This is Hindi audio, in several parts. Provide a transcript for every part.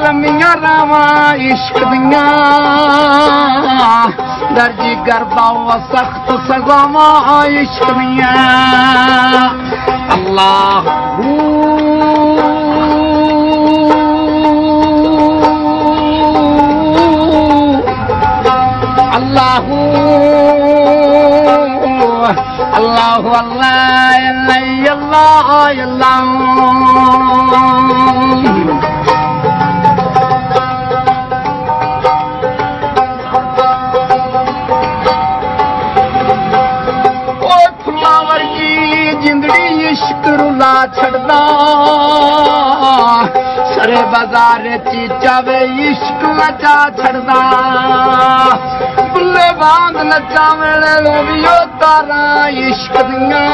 लमिया रावा इश्क दिया दर्जी करदा सख्त सजावा इश्क दिया अल्लाह अल्लाह अल्लाह अल्लाह अल्लाह रुला छड़दा सरे बाजार चीचा वे इश्क नचा छड़दा बुल्ले बांध नचा वेले लोवियो तारा इश्क दिया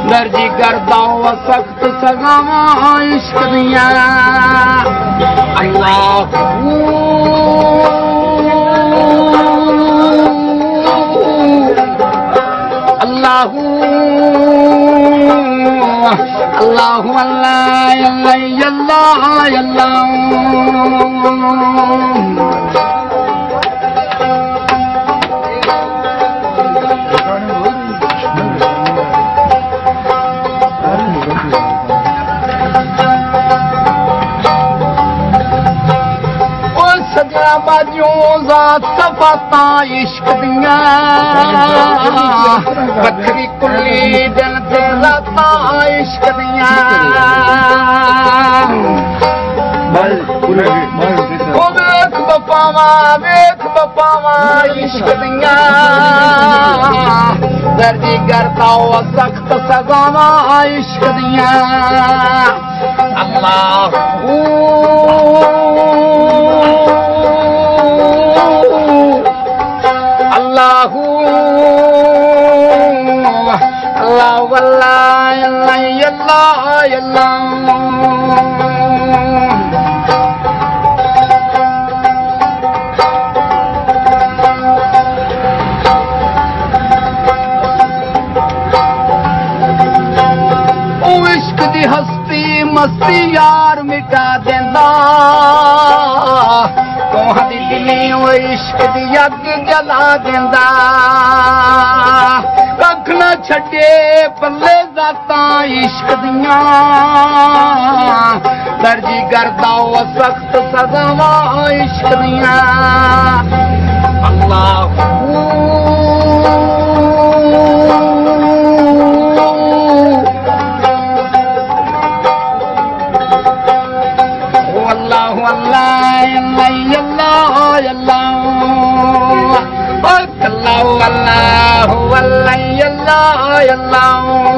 दर्जी करदा सख्त सगावा इश्क दिया अल्लाह अल्लाह अल्लाह अल्लाह अल्लाह सजना बाजियों ज़ात सफाता इश्क दिया बखरी कुली दिल दिलाता इश्क दिया वेख बपावा इश्क दिया दर्जी करता सख्त सजावा इश्क दिया अल्लाह अल्लाह अल्लाह अल्लाह अल्लाह इश्क दी हस्ती मस्ती यार मिटा देंदा कोहदी दिली वो इश्क दी अग जला देंदा कख न छड़े पल्ले जाता इश्क दिया दर्जी करदा सख्त सजावा इश्क दिया अल्लाह अल्लाह अल्लाह अल्लाह अल्लाह